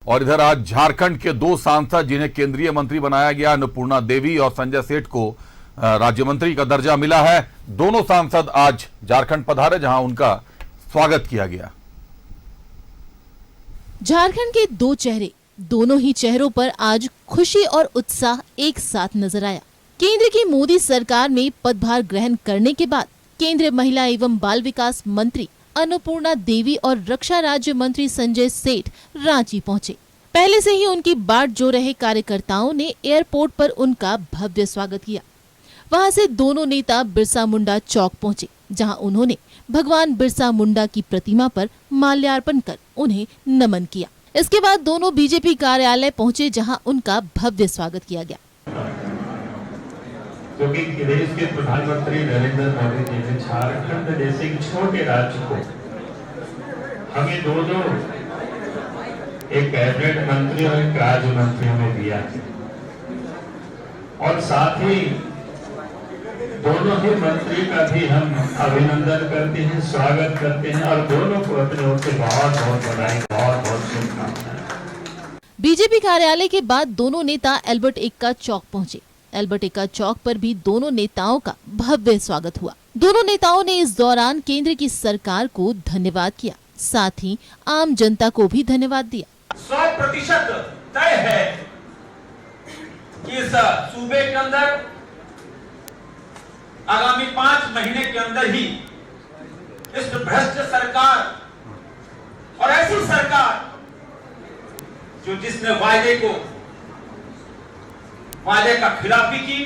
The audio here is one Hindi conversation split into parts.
और इधर आज झारखंड के दो सांसद जिन्हें केंद्रीय मंत्री बनाया गया, अन्नपूर्णा देवी और संजय सेठ को राज्य मंत्री का दर्जा मिला है। दोनों सांसद आज झारखंड पधारे, जहां उनका स्वागत किया गया। झारखंड के दो चेहरे, दोनों ही चेहरों पर आज खुशी और उत्साह एक साथ नजर आया। केंद्र की मोदी सरकार में पदभार ग्रहण करने के बाद केंद्रीय महिला एवं बाल विकास मंत्री अन्नपूर्णा देवी और रक्षा राज्य मंत्री संजय सेठ रांची पहुंचे। पहले से ही उनकी बाट जो रहे कार्यकर्ताओं ने एयरपोर्ट पर उनका भव्य स्वागत किया। वहां से दोनों नेता बिरसा मुंडा चौक पहुंचे, जहां उन्होंने भगवान बिरसा मुंडा की प्रतिमा पर माल्यार्पण कर उन्हें नमन किया। इसके बाद दोनों बीजेपी कार्यालय पहुंचे, जहां उनका भव्य स्वागत किया गया। क्योंकि देश के प्रधानमंत्री नरेंद्र मोदी जी ने झारखंड जैसे एक छोटे राज्य को हमें दोनों, एक कैबिनेट मंत्री और एक राज्य मंत्री में दिया है, और साथ ही दोनों ही मंत्री का भी हम अभिनंदन करते हैं, स्वागत करते हैं और दोनों को अपनी ओर से बहुत बहुत बधाई, बहुत बहुत शुभकामनाएं। बीजेपी कार्यालय के बाद दोनों नेता एल्बर्ट एक्का चौक पहुंचे। एल्बर्ट एक्का चौक पर भी दोनों नेताओं का भव्य स्वागत हुआ। दोनों नेताओं ने इस दौरान केंद्र की सरकार को धन्यवाद किया, साथ ही आम जनता को भी धन्यवाद दिया। 100% तय है कि इस सूबे के अंदर आगामी 5 महीने के अंदर ही इस भ्रष्ट सरकार और ऐसी सरकार जो जिसने वादे का खिलाफी की,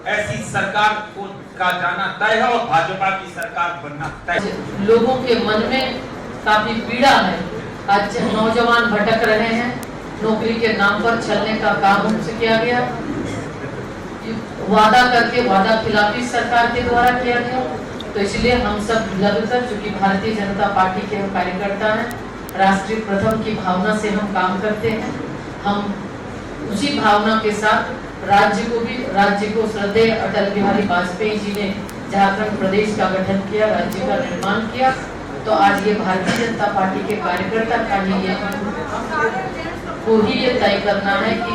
ऐसी सरकार को का जाना तय है और भाजपा की सरकार बनना तय है। लोगों के मन में काफी पीड़ा है। आज नौजवान भटक रहे हैं, नौकरी के नाम पर छलने का काम उनसे किया गया, वादा करके वादा खिलाफी सरकार के द्वारा किया गया। तो इसलिए हम सब लगकर, चूंकि भारतीय जनता पार्टी के कार्यकर्ता हैं, राष्ट्रीय प्रथम की भावना से हम काम करते हैं। हम उसी भावना के साथ राज्य को श्रद्धेय अटल बिहारी वाजपेयी जी ने झारखंड प्रदेश का गठन किया, राज्य का निर्माण किया। तो आज ये भारतीय जनता पार्टी के कार्यकर्ता का ही ये तय करना है कि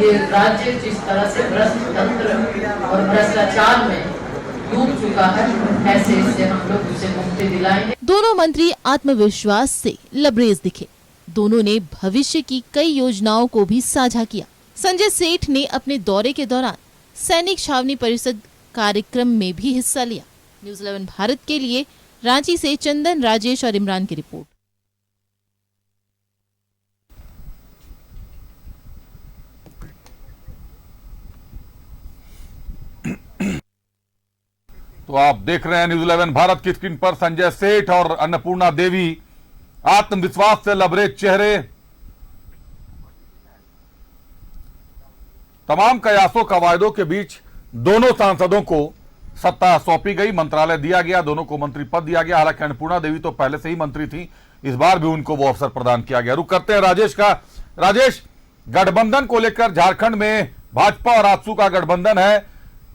ये राज्य जिस तरह से भ्रष्ट तंत्र और भ्रष्टाचार में डूब चुका है, ऐसे इससे हम लोग उसे मुक्ति दिलाएंगे। दोनों मंत्री आत्मविश्वास से लबरेज दिखे। दोनों ने भविष्य की कई योजनाओं को भी साझा किया। संजय सेठ ने अपने दौरे के दौरान सैनिक छावनी परिषद कार्यक्रम में भी हिस्सा लिया। न्यूज़ 11 भारत के लिए रांची से चंदन, राजेश और इमरान की रिपोर्ट। तो आप देख रहे हैं न्यूज़ 11 भारत की स्क्रीन पर संजय सेठ और अन्नपूर्णा देवी, आत्मविश्वास से लबरेज चेहरे। तमाम कयासों का वायदों के बीच दोनों सांसदों को सत्ता सौंपी गई, मंत्रालय दिया गया, दोनों को मंत्री पद दिया गया। हालांकि अन्नपूर्णा देवी तो पहले से ही मंत्री थी, इस बार भी उनको वो अवसर प्रदान किया गया। रुक करते हैं राजेश का। राजेश, गठबंधन को लेकर झारखंड में भाजपा और आजसू का गठबंधन है।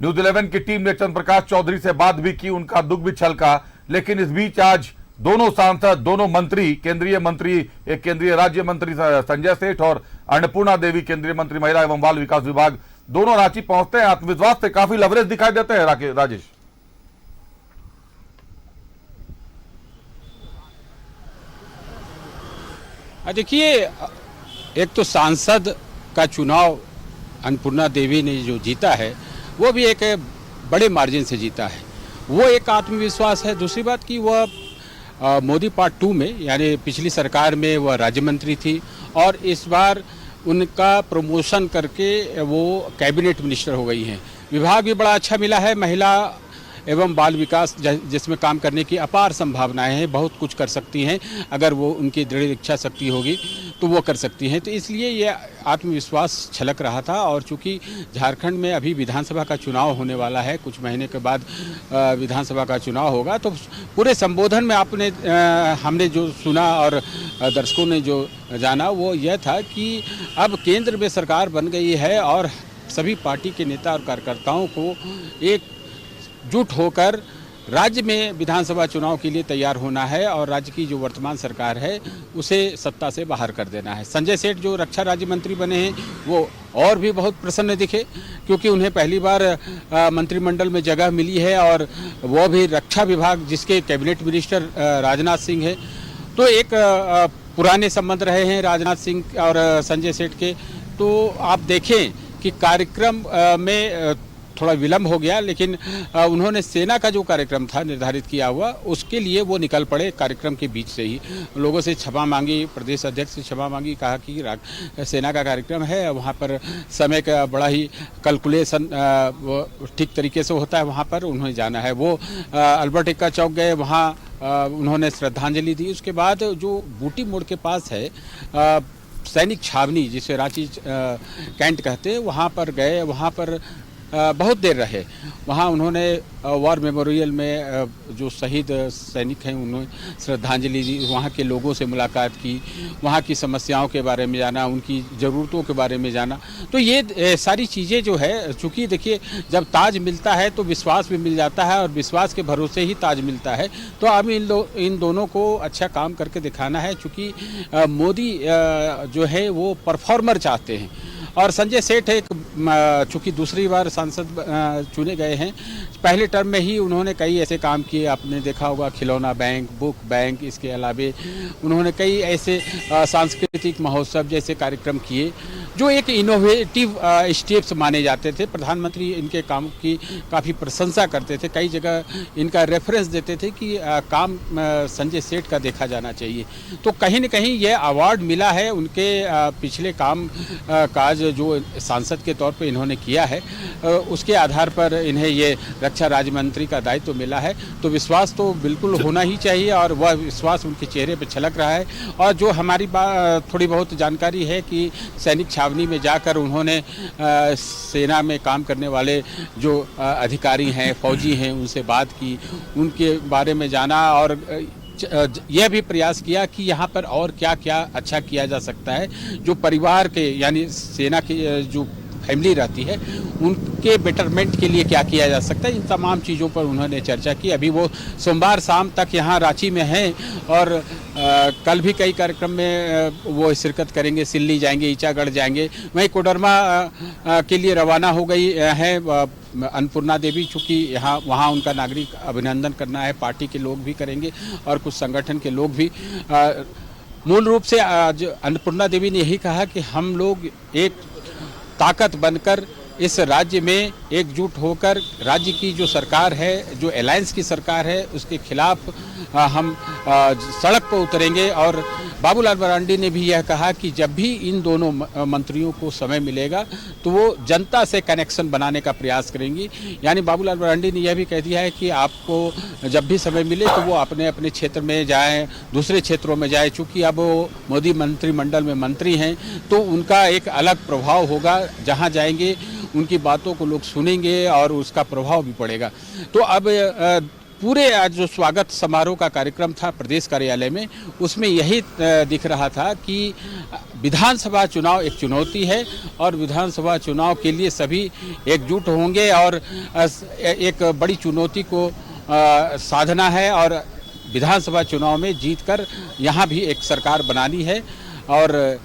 न्यूज़ 11 की टीम ने चंद्रप्रकाश चौधरी से बात भी की, उनका दुख भी छलका, लेकिन इस बीच आज दोनों सांसद, दोनों मंत्री, केंद्रीय मंत्री, एक केंद्रीय राज्य मंत्री संजय सेठ और अन्नपूर्णा देवी केंद्रीय मंत्री महिला एवं बाल विकास विभाग, दोनों रांची पहुंचते हैं। आत्मविश्वास से काफी लवरेज दिखाई देते हैं राजेश। देखिए, एक तो सांसद का चुनाव अन्नपूर्णा देवी ने जो जीता है वो भी एक बड़े मार्जिन से जीता है, वो एक आत्मविश्वास है। दूसरी बात कि वह मोदी पार्ट 2 में, यानी पिछली सरकार में वह राज्य मंत्री थी और इस बार उनका प्रमोशन करके वो कैबिनेट मिनिस्टर हो गई हैं। विभाग भी बड़ा अच्छा मिला है, महिला एवं बाल विकास जिसमें काम करने की अपार संभावनाएं हैं, बहुत कुछ कर सकती हैं। अगर वो उनकी दृढ़ इच्छा शक्ति होगी तो वो कर सकती हैं। तो इसलिए ये आत्मविश्वास छलक रहा था। और चूंकि झारखंड में अभी विधानसभा का चुनाव होने वाला है, कुछ महीने के बाद विधानसभा का चुनाव होगा, तो पूरे संबोधन में हमने जो सुना और दर्शकों ने जो जाना वो यह था कि अब केंद्र में सरकार बन गई है और सभी पार्टी के नेता और कार्यकर्ताओं को एक जुट होकर राज्य में विधानसभा चुनाव के लिए तैयार होना है और राज्य की जो वर्तमान सरकार है उसे सत्ता से बाहर कर देना है। संजय सेठ जो रक्षा राज्य मंत्री बने हैं वो और भी बहुत प्रसन्न दिखे, क्योंकि उन्हें पहली बार मंत्रिमंडल में जगह मिली है और वो भी रक्षा विभाग जिसके कैबिनेट मिनिस्टर राजनाथ सिंह है। तो एक पुराने संबंध रहे हैं राजनाथ सिंह और संजय सेठ के। तो आप देखें कि कार्यक्रम में थोड़ा विलंब हो गया, लेकिन उन्होंने सेना का जो कार्यक्रम था निर्धारित किया हुआ उसके लिए वो निकल पड़े। कार्यक्रम के बीच से ही लोगों से क्षमा मांगी, प्रदेश अध्यक्ष से क्षमा मांगी, कहा कि सेना का कार्यक्रम है, वहाँ पर समय का बड़ा ही कैलकुलेशन ठीक तरीके से होता है, वहाँ पर उन्होंने जाना है। वो अल्बर्ट एक्का चौक गए, वहाँ उन्होंने श्रद्धांजलि दी। उसके बाद जो बूटी मोड़ के पास है सैनिक छावनी, जिसे रांची कैंट कहते हैं, वहाँ पर गए, वहाँ पर बहुत देर रहे। वहाँ उन्होंने वॉर मेमोरियल में जो शहीद सैनिक हैं उन्होंने श्रद्धांजलि दी, वहाँ के लोगों से मुलाकात की, वहाँ की समस्याओं के बारे में जाना, उनकी ज़रूरतों के बारे में जाना। तो ये सारी चीज़ें जो है, चूँकि देखिए जब ताज मिलता है तो विश्वास भी मिल जाता है और विश्वास के भरोसे ही ताज मिलता है। तो अब इन दोनों को अच्छा काम करके दिखाना है, चूँकि मोदी जो है वो परफॉर्मर चाहते हैं और संजय सेठ एक चूँकि दूसरी बार सांसद चुने गए हैं। पहले टर्म में ही उन्होंने कई ऐसे काम किए, आपने देखा होगा खिलौना बैंक, बुक बैंक, इसके अलावे उन्होंने कई ऐसे सांस्कृतिक महोत्सव जैसे कार्यक्रम किए जो एक इनोवेटिव स्टेप्स माने जाते थे। प्रधानमंत्री इनके काम की काफ़ी प्रशंसा करते थे, कई जगह इनका रेफरेंस देते थे कि काम संजय सेठ का देखा जाना चाहिए। तो कहीं न कहीं ये अवार्ड मिला है उनके पिछले काम काज जो सांसद के तौर पे इन्होंने किया है, उसके आधार पर इन्हें ये रक्षा राज्य मंत्री का दायित्व मिला है। तो विश्वास तो बिल्कुल होना ही चाहिए और वह विश्वास उनके चेहरे पे छलक रहा है। और जो हमारी थोड़ी बहुत जानकारी है कि सैनिक छावनी में जाकर उन्होंने सेना में काम करने वाले जो अधिकारी हैं, फौजी हैं, उनसे बात की, उनके बारे में जाना और यह भी प्रयास किया कि यहाँ पर और क्या क्या अच्छा किया जा सकता है। जो परिवार के यानी सेना की जो फैमिली रहती है उनके बेटरमेंट के लिए क्या किया जा सकता है, इन तमाम चीज़ों पर उन्होंने चर्चा की। अभी वो सोमवार शाम तक यहाँ रांची में हैं और कल भी कई कार्यक्रम में वो शिरकत करेंगे, सिल्ली जाएंगे, ईचागढ़ जाएंगे, वहीं कोडरमा के लिए रवाना हो गई है अन्नपूर्णा देवी, चूँकि यहाँ वहाँ उनका नागरिक अभिनंदन करना है, पार्टी के लोग भी करेंगे और कुछ संगठन के लोग भी। मूल रूप से आज अन्नपूर्णा देवी ने यही कहा कि हम लोग एक ताकत बनकर इस राज्य में एकजुट होकर राज्य की जो सरकार है, जो अलायंस की सरकार है, उसके खिलाफ हम सड़क पर उतरेंगे। और बाबूलाल मरांडी ने भी यह कहा कि जब भी इन दोनों मंत्रियों को समय मिलेगा तो वो जनता से कनेक्शन बनाने का प्रयास करेंगी। यानी बाबूलाल मरांडी ने यह भी कह दिया है कि आपको जब भी समय मिले तो वो अपने अपने क्षेत्र में जाएं, दूसरे क्षेत्रों में जाएं। चूँकि अब वो मोदी मंत्रिमंडल में मंत्री हैं तो उनका एक अलग प्रभाव होगा, जहाँ जाएंगे उनकी बातों को लोग सुनेंगे और उसका प्रभाव भी पड़ेगा। तो अब पूरे आज जो स्वागत समारोह का कार्यक्रम था प्रदेश कार्यालय में, उसमें यही दिख रहा था कि विधानसभा चुनाव एक चुनौती है और विधानसभा चुनाव के लिए सभी एकजुट होंगे और एक बड़ी चुनौती को साधना है और विधानसभा चुनाव में जीतकर यहाँ भी एक सरकार बनानी है। और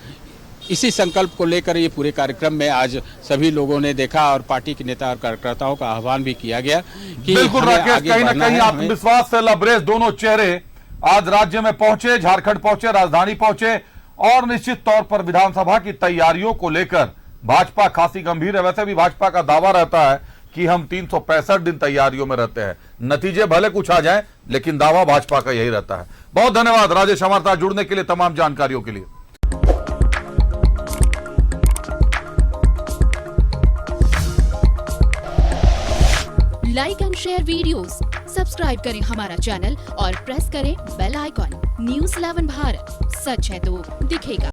इसी संकल्प को लेकर ये पूरे कार्यक्रम में आज सभी लोगों ने देखा और पार्टी के नेता और कार्यकर्ताओं का आह्वान भी किया गया कि बिल्कुल राकेश, कहीं ना कहीं आत्मविश्वास से लबरेज दोनों चेहरे आज राज्य में पहुंचे, झारखंड पहुंचे, राजधानी पहुंचे और निश्चित तौर पर विधानसभा की तैयारियों को लेकर भाजपा खासी गंभीर है। वैसे भी भाजपा का दावा रहता है कि हम 365 दिन तैयारियों में रहते हैं, नतीजे भले कुछ आ जाए लेकिन दावा भाजपा का यही रहता है। बहुत धन्यवाद राजेश हमारे साथ जुड़ने के लिए, तमाम जानकारियों के लिए। Like and share videos, subscribe करें हमारा चैनल और प्रेस करें बेल आइकॉन। News 11 भारत, सच है तो दिखेगा।